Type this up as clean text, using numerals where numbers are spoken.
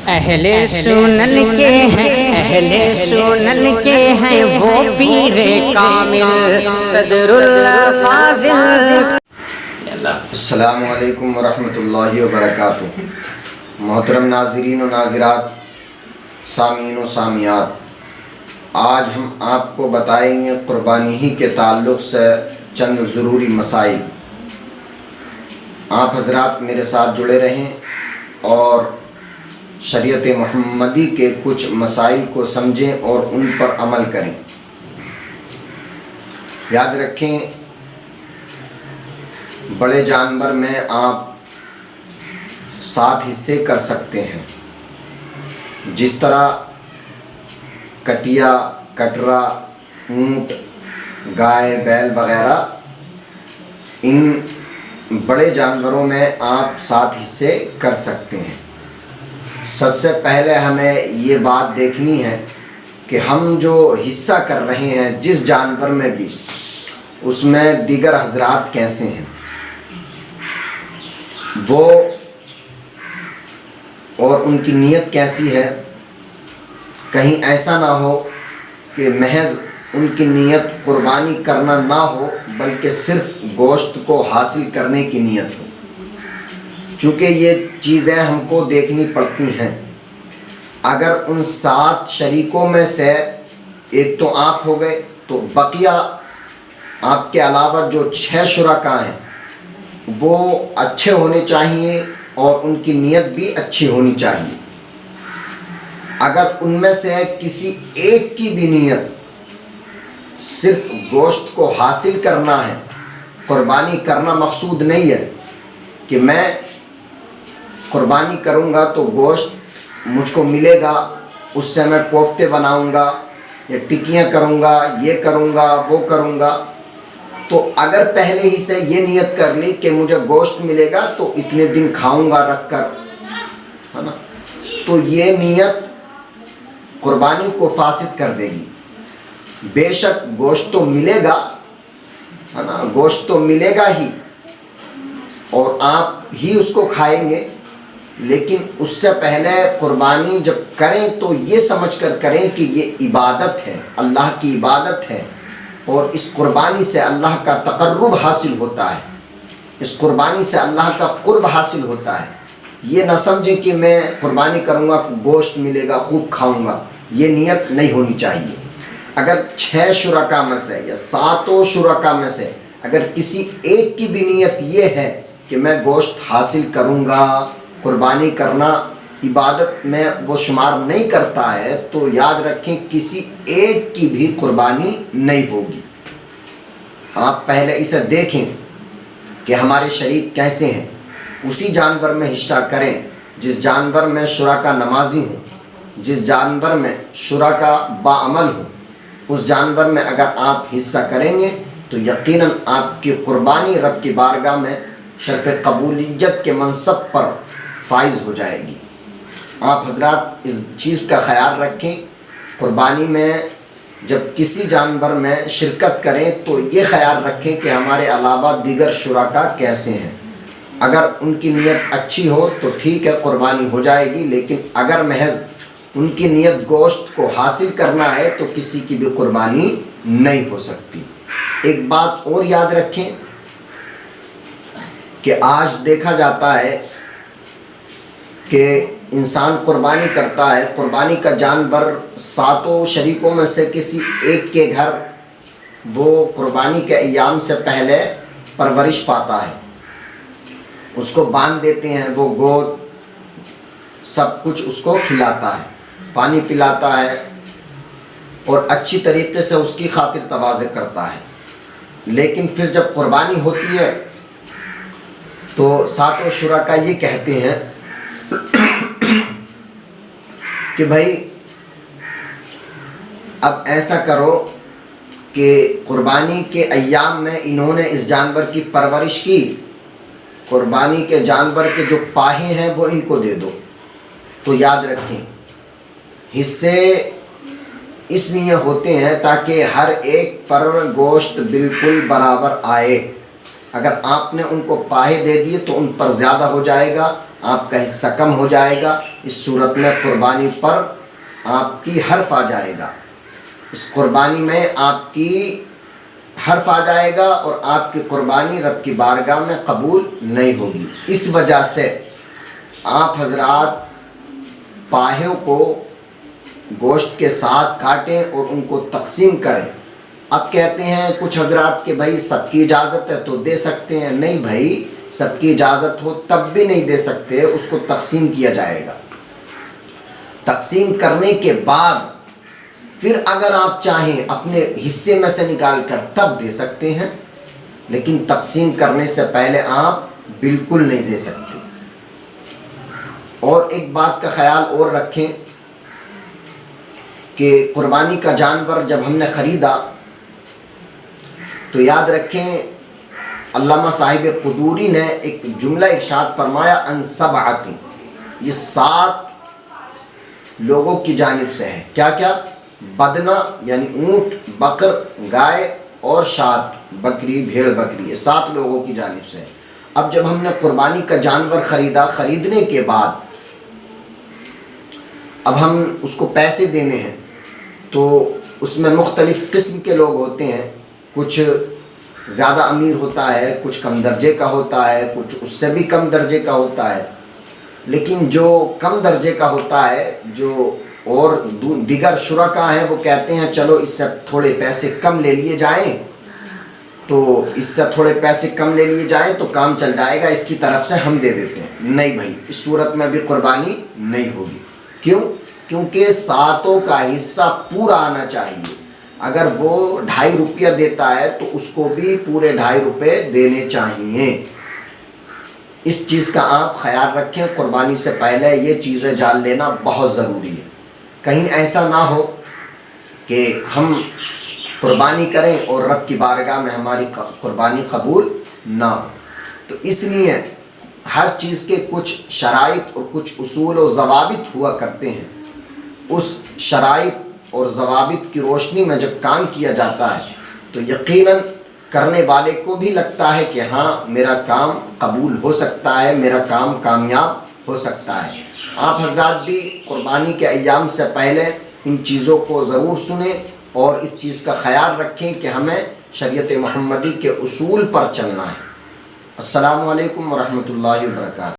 اہل سنن کے ہیں، اہل سنن کے ہیں وہ پیر کامل صدر اللہ فاضل۔ السلام علیکم ورحمۃ اللہ وبرکاتہ۔ محترم ناظرین و ناظرات، سامعین و سامعات، آج ہم آپ کو بتائیں گے قربانی ہی کے تعلق سے چند ضروری مسائل۔ آپ حضرات میرے ساتھ جڑے رہیں اور شریعت محمدی کے کچھ مسائل کو سمجھیں اور ان پر عمل کریں۔ یاد رکھیں، بڑے جانور میں آپ 7 حصے کر سکتے ہیں، جس طرح کٹیا، کٹرا، اونٹ، گائے، بیل وغیرہ۔ ان بڑے جانوروں میں آپ 7 حصے کر سکتے ہیں۔ سب سے پہلے ہمیں یہ بات دیکھنی ہے کہ ہم جو حصہ کر رہے ہیں جس جانور میں بھی، اس میں دیگر حضرات کیسے ہیں، وہ اور ان کی نیت کیسی ہے۔ کہیں ایسا نہ ہو کہ محض ان کی نیت قربانی کرنا نہ ہو بلکہ صرف گوشت کو حاصل کرنے کی نیت ہو، چونکہ یہ چیزیں ہم کو دیکھنی پڑتی ہیں۔ اگر ان 7 شریکوں میں سے ایک تو آپ ہو گئے، تو بقیہ آپ کے علاوہ جو 6 شرکاء ہیں وہ اچھے ہونے چاہیے اور ان کی نیت بھی اچھی ہونی چاہیے۔ اگر ان میں سے کسی ایک کی بھی نیت صرف گوشت کو حاصل کرنا ہے، قربانی کرنا مقصود نہیں ہے کہ میں قربانی کروں گا تو گوشت مجھ کو ملے گا، اس سے میں کوفتے بناؤں گا یا ٹکیاں کروں گا، یہ کروں گا، وہ کروں گا، تو اگر پہلے ہی سے یہ نیت کر لی کہ مجھے گوشت ملے گا تو اتنے دن کھاؤں گا رکھ کر، ہے نا، تو یہ نیت قربانی کو فاسد کر دے گی۔ بے شک گوشت تو ملے گا، ہے نا، گوشت تو ملے گا ہی اور آپ ہی اس کو کھائیں گے، لیکن اس سے پہلے قربانی جب کریں تو یہ سمجھ کر کریں کہ یہ عبادت ہے، اللہ کی عبادت ہے، اور اس قربانی سے اللہ کا تقرب حاصل ہوتا ہے، اس قربانی سے اللہ کا قرب حاصل ہوتا ہے۔ یہ نہ سمجھیں کہ میں قربانی کروں گا گوشت ملے گا خوب کھاؤں گا، یہ نیت نہیں ہونی چاہیے۔ اگر 6 شرکاء میں سے یا 7 شرکاء میں سے اگر کسی ایک کی بھی نیت یہ ہے کہ میں گوشت حاصل کروں گا، قربانی کرنا عبادت میں وہ شمار نہیں کرتا ہے، تو یاد رکھیں کسی ایک کی بھی قربانی نہیں ہوگی۔ آپ پہلے اسے دیکھیں کہ ہمارے شریک کیسے ہیں، اسی جانور میں حصہ کریں جس جانور میں شرکاء نمازی ہوں، جس جانور میں شرکاء باعمل ہوں، اس جانور میں اگر آپ حصہ کریں گے تو یقیناً آپ کی قربانی رب کی بارگاہ میں شرف قبولیت کے منصب پر فائز ہو جائے گی۔ آپ حضرات اس چیز کا خیال رکھیں، قربانی میں جب کسی جانور میں شرکت کریں تو یہ خیال رکھیں کہ ہمارے علاوہ دیگر شرکاء کیسے ہیں۔ اگر ان کی نیت اچھی ہو تو ٹھیک ہے، قربانی ہو جائے گی، لیکن اگر محض ان کی نیت گوشت کو حاصل کرنا ہے تو کسی کی بھی قربانی نہیں ہو سکتی۔ ایک بات اور یاد رکھیں کہ آج دیکھا جاتا ہے کہ انسان قربانی کرتا ہے، قربانی کا جانور 7 شریکوں میں سے کسی ایک کے گھر وہ قربانی کے ایام سے پہلے پرورش پاتا ہے، اس کو باندھ دیتے ہیں، وہ گود سب کچھ اس کو کھلاتا ہے، پانی پلاتا ہے اور اچھی طریقے سے اس کی خاطر تواضع کرتا ہے۔ لیکن پھر جب قربانی ہوتی ہے تو 7 شرکاء یہ کہتے ہیں کہ بھائی اب ایسا کرو کہ قربانی کے ایام میں انہوں نے اس جانور کی پرورش کی، قربانی کے جانور کے جو پاہے ہیں وہ ان کو دے دو۔ تو یاد رکھیں، حصے اس لیے ہوتے ہیں تاکہ ہر ایک پر گوشت بالکل برابر آئے۔ اگر آپ نے ان کو پاہے دے دیے تو ان پر زیادہ ہو جائے گا، آپ کا حصہ کم ہو جائے گا۔ اس صورت میں قربانی پر آپ کی حرف آ جائے گا، اس قربانی میں آپ کی حرف آ جائے گا اور آپ کی قربانی رب کی بارگاہ میں قبول نہیں ہوگی۔ اس وجہ سے آپ حضرات پاہیوں کو گوشت کے ساتھ کاٹیں اور ان کو تقسیم کریں۔ اب کہتے ہیں کچھ حضرات کہ بھائی سب کی اجازت ہے تو دے سکتے ہیں۔ نہیں بھائی، سب کی اجازت ہو تب بھی نہیں دے سکتے، اس کو تقسیم کیا جائے گا۔ تقسیم کرنے کے بعد پھر اگر آپ چاہیں اپنے حصے میں سے نکال کر تب دے سکتے ہیں، لیکن تقسیم کرنے سے پہلے آپ بالکل نہیں دے سکتے۔ اور ایک بات کا خیال اور رکھیں کہ قربانی کا جانور جب ہم نے خریدا تو یاد رکھیں علامہ صاحب قدوری نے ایک جملہ ارشاد فرمایا ان سبعۃ، یہ 7 لوگوں کی جانب سے ہے۔ کیا کیا؟ بدنہ یعنی اونٹ، بقر، گائے اور شاۃ بکری، بھیڑ بکری، یہ 7 لوگوں کی جانب سے ہے۔ اب جب ہم نے قربانی کا جانور خریدا، خریدنے کے بعد اب ہم اس کو پیسے دینے ہیں تو اس میں مختلف قسم کے لوگ ہوتے ہیں، کچھ زیادہ امیر ہوتا ہے، کچھ کم درجے کا ہوتا ہے، کچھ اس سے بھی کم درجے کا ہوتا ہے۔ لیکن جو کم درجے کا ہوتا ہے، جو اور دیگر شرکا ہیں، وہ کہتے ہیں چلو اس سے تھوڑے پیسے کم لے لیے جائیں، تو اس سے تھوڑے پیسے کم لے لیے جائیں تو کام چل جائے گا، اس کی طرف سے ہم دے دیتے ہیں۔ نہیں بھائی، اس صورت میں بھی قربانی نہیں ہوگی۔ کیوں؟ کیونکہ 7 کا حصہ پورا آنا چاہیے۔ اگر وہ 2.5 روپیہ دیتا ہے تو اس کو بھی پورے 2.5 روپے دینے چاہیے۔ اس چیز کا آپ خیال رکھیں، قربانی سے پہلے یہ چیزیں جان لینا بہت ضروری ہے۔ کہیں ایسا نہ ہو کہ ہم قربانی کریں اور رب کی بارگاہ میں ہماری قربانی قبول نہ ہو۔ تو اس لیے ہر چیز کے کچھ شرائط اور کچھ اصول و ضوابط ہوا کرتے ہیں۔ اس شرائط اور ضوابط کی روشنی میں جب کام کیا جاتا ہے تو یقیناً کرنے والے کو بھی لگتا ہے کہ ہاں میرا کام قبول ہو سکتا ہے، میرا کام کامیاب ہو سکتا ہے۔ آپ حضرات بھی قربانی کے ایام سے پہلے ان چیزوں کو ضرور سنیں اور اس چیز کا خیال رکھیں کہ ہمیں شریعت محمدی کے اصول پر چلنا ہے۔ السلام علیکم ورحمۃ اللہ وبرکاتہ۔